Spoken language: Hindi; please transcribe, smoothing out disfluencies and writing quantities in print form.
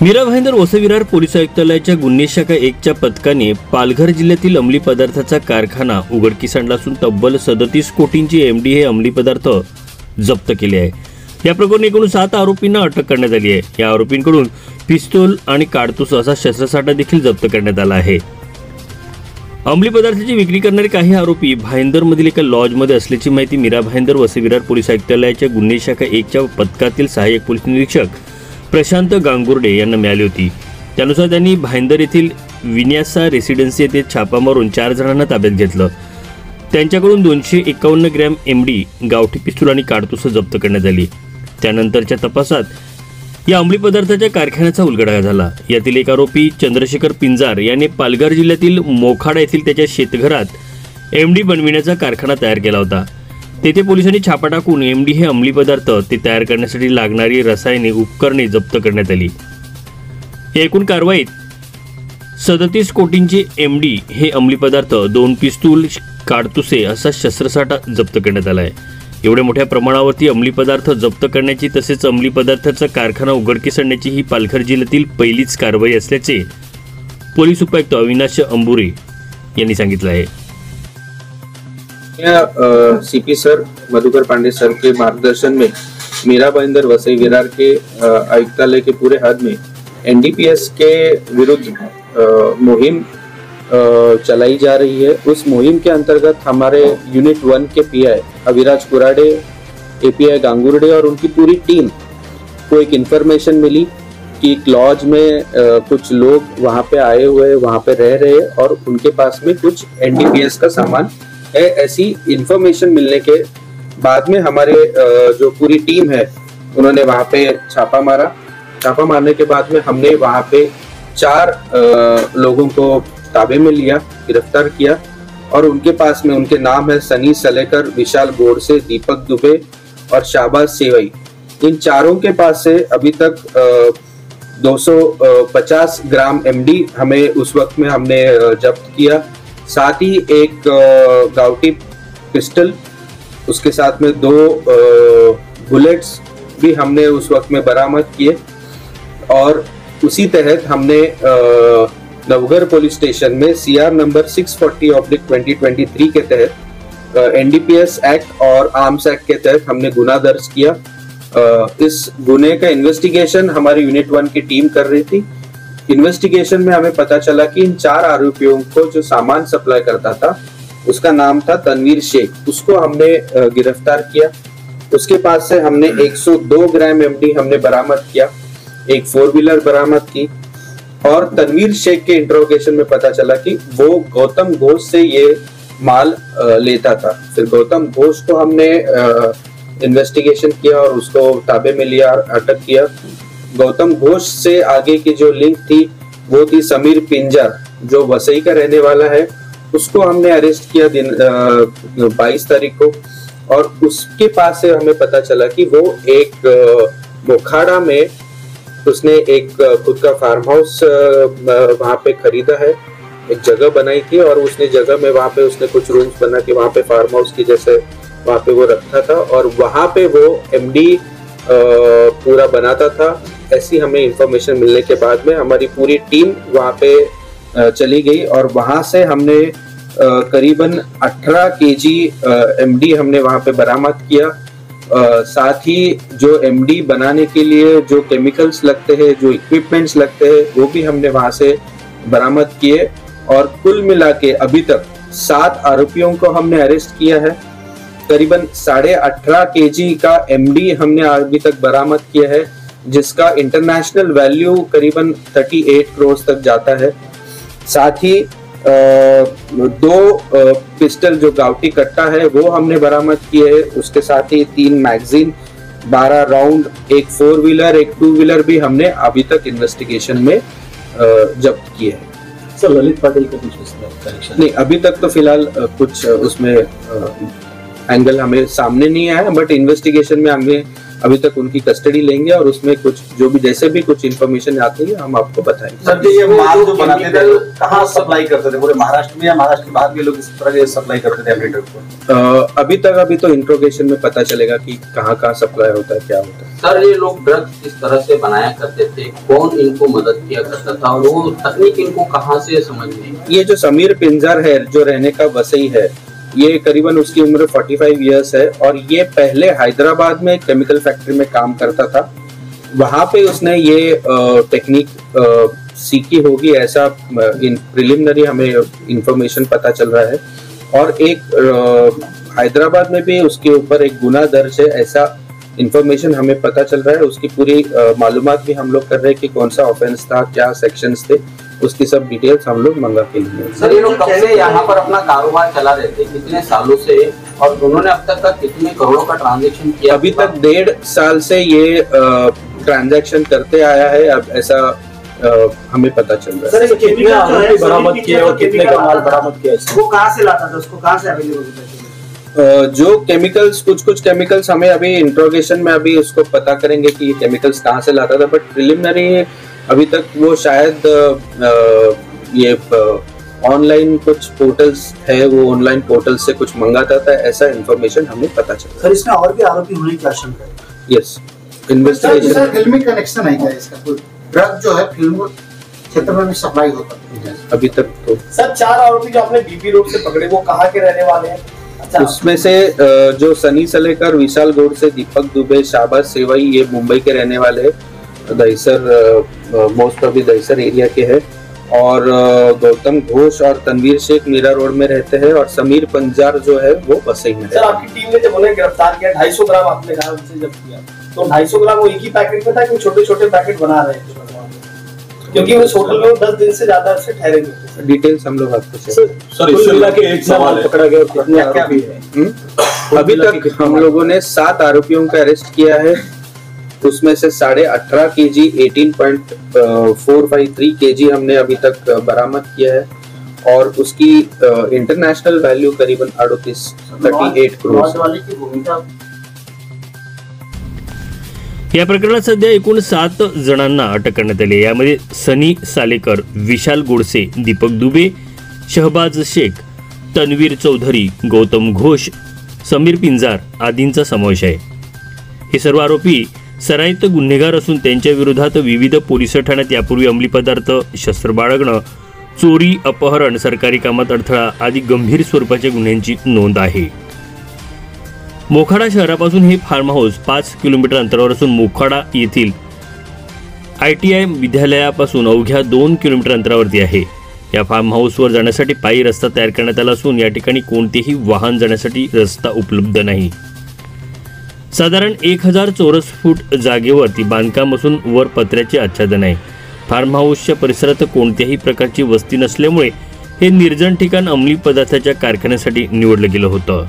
मीरा भाईंदर वसई विरार पोलीस आयुक्तालयाच्या गुन्हे शाखा 1च्या पथकाने पालघर जिल्ह्यातील अंमली पदार्थाचा कारखाना उघडकीस आणला असून तब्बल 37 कोटींची एमडी हे अंमली पदार्थ जप्त केले आहे। या प्रकरणी एकूण 7 आरोपींना अटक करण्यात आली आहे। या आरोपींकडून पिस्तूल आणि काडतूस असा शस्त्रसाठा देखील जप्त करण्यात आला आहे। अंमली पदार्थाची विक्री करणारे काही आरोपी भाईंदरमधील एका लॉजमध्ये असल्याची माहिती मीरा भाईंदर वसई विरार पोलीस आयुक्तालयाच्या गुन्हे शाखा 1च्या पथकातील सहाय्यक पोलीस निरीक्षक प्रशांत गांगुर्डे यांना मिळाली होती। त्यानुसार त्यांनी भाईंदर येथील विन्यासा रेसिडेन्सी येथे छापा मारून 4 जणांना ताब्यात घेतलं। त्यांच्याकडून 251 ग्रॅम एमडी, गावठी पिस्तूल आणि काडतूस जप्त करण्यात आली। त्यानंतरच्या तपासात या अंमली पदार्थाच्या कारखान्याचा उलगडा झाला। यातील एक आरोपी चंद्रशेखर पिंजार याने पालघर जिल्ह्यातील मोखाडा येथील त्याच्या शेतघरात एमडी बनविण्याचा कारखाना तयार केला होता। तेथे पोलिसांनी छापा टाकून एमडी हे अंमली पदार्थ ते तयार करण्यासाठी लागणारी रसायने उपकरणे जप्त करण्यात आली। या एकूण कारवाईत 37 कोटींचे एमडी हे अंमली पदार्थ, 2 पिस्तूल, काडतुसे असा शस्त्रसाठा जप्त करण्यात आला आहे। एवढ्या मोठ्या प्रमाणावरती अंमली पदार्थ जप्त करण्याची तसेच अंमली पदार्थाचा कारखाना उघडकीस आणण्याची ही पालघर जिल्ह्यातील पहिलीच कारवाई असल्याचे पोलीस उपायुक्त अविनाश अंबुरे यांनी सांगितलं आहे। CP sir Madhukar Pandey sir के मार्गदर्शन में मीरा भाईंदर वसई विरार के आयुक्तालय के पूरे हद में एनडीपीएस के विरुद्ध मुहिम चलाई जा रही है। उस मुहिम के अंतर्गत हमारे यूनिट 1 के पीआई अविराज कुराडे, एपीआई गांगुर्डे और उनकी पूरी टीम को एक इंफॉर्मेशन मिली कि एक लॉज में कुछ लोग वहां पे आए हुए, वहां पे रह रहे और उनके पास में कुछ एनडीपीएस का सामान है। ऐसी इंफॉर्मेशन मिलने के बाद में हमारे जो पूरी टीम है उन्होंने वहां पे छापा मारा। छापा मारने के बाद में हमने वहां पे 4 लोगों को ताबे में लिया, गिरफ्तार किया और उनके पास में उनके नाम है सनी सलेकर, विशाल गोडसे, दीपक दुबे और शाहबाज सेवई। इन चारों के पास से अभी तक 250 ग्राम एमडी हमें उस वक्त में हमने जब्त किया। साथ ही एक गावटी पिस्टल, उसके साथ में 2 बुलेट्स भी हमने उस वक्त में बरामद किए और उसी तहत हमने नवघर पुलिस स्टेशन में सीआर नंबर 640/2023 के तहत एनडीपीएस एक्ट और आर्म्स एक्ट के तहत हमने गुना दर्ज किया। इस गुने का इन्वेस्टिगेशन हमारी यूनिट 1 की टीम कर रही थी। इन्वेस्टिगेशन में हमें पता चला कि इन 4 आरोपियों को जो सामान सप्लाई करता था उसका नाम था तनवीर शेख। उसको हमने गिरफ्तार किया। उसके पास से हमने 102 ग्राम एमडी हमने बरामद किया, एक 4 व्हीलर बरामद की और तनवीर शेख के इंट्रोगेशन में पता चला कि वो गौतम घोष से ये माल लेता था। फिर गौतम घोष को हमने इन्वेस्टिगेशन किया और उसको ताबे में लिया, अटक किया। गौतम घोष से आगे की जो लिंक थी वो थी समीर पिंजर जो वसई का रहने वाला है। उसको हमने अरेस्ट किया 22 तारीख को और उसके पास से हमें पता चला कि वो एक मोखाड़ा में उसने एक खुद का फार्म हाउस वहां पे खरीदा है, एक जगह बनाई थी और उसने जगह में वहां पे उसने कुछ रूम्स बना के वहां पे फार्म हाउस की जैसे वहां पे वो रखा था और वहां पे वो एमडी पूरा बनाता था। ऐसी हमें इंफॉर्मेशन मिलने के बाद में हमारी पूरी टीम वहां पे चली गई और वहां से हमने करीबन 18 केजी एमडी हमने वहां पे बरामद किया। साथ ही जो एमडी बनाने के लिए जो केमिकल्स लगते हैं, जो इक्विपमेंट्स लगते हैं, वो भी हमने वहां से बरामद किए और कुल मिला के अभी तक 7 आरोपियों को हमने अरेस्ट किया है। करीबन 18.5 केजी का एमडी हमने अभी तक बरामद किया है जिसका इंटरनेशनल वैल्यू करीबन 38 करोड़ तक जाता है। साथ ही 2 पिस्टल जो गावटी कट्टा है वो हमने बरामद किए है। उसके साथ ही 3 मैगजीन, 12 राउंड, एक 4 व्हीलर, एक 2 व्हीलर भी हमने अभी तक इन्वेस्टिगेशन में जब्त किए है। सर ललित पाटिल का कुछ इसमें कनेक्शन नहीं, अभी तक तो फिलहाल कुछ उसमें एंगल हमें सामने नहीं आया, बट इन्वेस्टिगेशन में हमें अभी तक उनकी कस्टडी लेंगे और उसमें कुछ जो भी जैसे भी कुछ इन्फॉर्मेशन आती है हम आपको बताएंगे। सर ये माल जो बनाते थे कहाँ सप्लाई करते थे, पूरे महाराष्ट्र में या महाराष्ट्र के बाहर भी लोग इस तरह के सप्लाई करते थे अपने ट्रक को? अभी तो इंट्रोगेशन में पता चलेगा कि कहाँ सप्लाई होता है, क्या होता है। सर ये लोग ड्रग्स किस तरह से बनाया करते थे, कौन इनको मदद किया करता था और वो तकनीक इनको कहाँ से समझ में? ये जो समीर पिंजर है जो रहने का वसई है, ये करीबन उसकी उम्र 45 इयर्स है और ये पहले हैदराबाद में केमिकल फैक्ट्री में काम करता था। वहां पे उसने ये टेक्निक सीखी होगी, ऐसा प्रिलिमिनरी हमें इंफॉर्मेशन पता चल रहा है। और एक हैदराबाद में भी उसके ऊपर एक गुना दर्ज है, ऐसा इंफॉर्मेशन हमें पता चल रहा है। उसकी पूरी मालूमात भी हम लोग कर रहे हैं कि कौन सा ऑफेंस था, क्या सेक्शंस थे, उसकी सब डिटेल्स हम लोग मंगा के लिए। सर ये लोग कब से यहाँ पर अपना कारोबार चला रहे थे, कितने सालों से, और उन्होंने अब तक का कितने करोड़ों का ट्रांजैक्शन किया? अभी तक 1.5 साल से ये ट्रांजैक्शन करते आया है, अब ऐसा हमें पता चल रहा है। सर कितने आरोपी बरामद किए और कितने का माल बरामद किया? वो कहाँ से लाता था, उसको कहाँ से अवेलेबल होता है? जो केमिकल्स कुछ केमिकल्स हमें अभी इंट्रोगेशन में अभी उसको पता करेंगे कि ये केमिकल्स कहाँ से लाता था, बट प्रिलिमिनरी अभी तक वो शायद ये ऑनलाइन कुछ पोर्टल्स है, वो ऑनलाइन पोर्टल से कुछ मंगाता था, ऐसा इंफॉर्मेशन हमें पता चला। सर इसमें और भी आरोपी होने की आशंका है? Yes, investigation. फिल्मी कनेक्शन है क्या इसका? कोई ड्रग जो है फिल्म क्षेत्र में सप्लाई होता है अभी तक तो। सर 4 आरोपी जो आपने बीपी रोड से पकड़े वो कहाँ के रहने वाले हैं? अच्छा। उसमें से जो सनी सलेकर, विशाल गौड़ से दीपक दुबे, शाहबाज सेवई, ये मुंबई के रहने वाले हैं, Dahisar most of Dahisar area के हैं। और गौतम घोष और तनवीर शेख मीरा रोड में रहते हैं और समीर पंजार जो है वो वसई में। सर आपकी टीम ने जब उन्हें गिरफ्तार किया 250 ग्राम आपने कहा उनसे जब किया, तो 250 ग्राम वो एक ही पैकेट में था कि छोटे छोटे पैकेट बना रहे थे? क्योंकि उस होटल में 10 दिन से ज्यादा से ठहरे हुए थे। डिटेल्स हम लोग आपको सर इससे मिला के एक सवाल पकड़ा गया और कितने आरोपी हैं? अभी तक हम लोगों ने 7 आरोपियों को अरेस्ट किया है, उसमें से 18.5 kg 18.453 kg हमने अभी तक बरामद किया है और उसकी इंटरनेशनल वैल्यू करीबन 38 करोड़। या प्रकरणात सध्या एकूण 7 जणांना अटक करण्यात आली आहे। यामध्ये सनी सालेकर, विशाल गोडसे, दीपक दुबे, शहबाज शेख, तनवीर चौधरी, गौतम घोष, समीर पिंजार आदींचा समावेश आहे। हे सर्व आरोपी सराईत गुन्हेगार असून त्यांच्या विरोधात विविध पोलीस ठाण्यात यापूर्वी अंमली पदार्थ, शस्त्र बाळगणं, चोरी, अपहरण, सरकारी कामात अडथळा आदी गंभीर स्वरूपाच्या गुन्ह्यांची नोंद आहे। मोखाडा शहरापासून हे फार्म हाऊस 5 किलोमीटर अंतरावर असून मोखाडा येथील ITI विद्यालयापासून अवघ्या 2 किलोमीटर अंतरावरती आहे। या फार्म हाऊसवर जाण्यासाठी पायी रस्ता तयार करण्यात आला असून या ठिकाणी कोणतेही वाहन जाण्यासाठी रस्ता उपलब्ध नाही। साधारण 1000 चौरस फूट जागेवरती बांधकाम असून वर पत्र्याचे आच्छादन आहे। फार्म हाऊसच्या परिसरात कोणत्याही प्रकारची वस्ती नसल्यामुळे हे निर्जन ठिकाण अंमली पदार्थाच्या कारखान्यासाठी निवडलं गेलं होतं।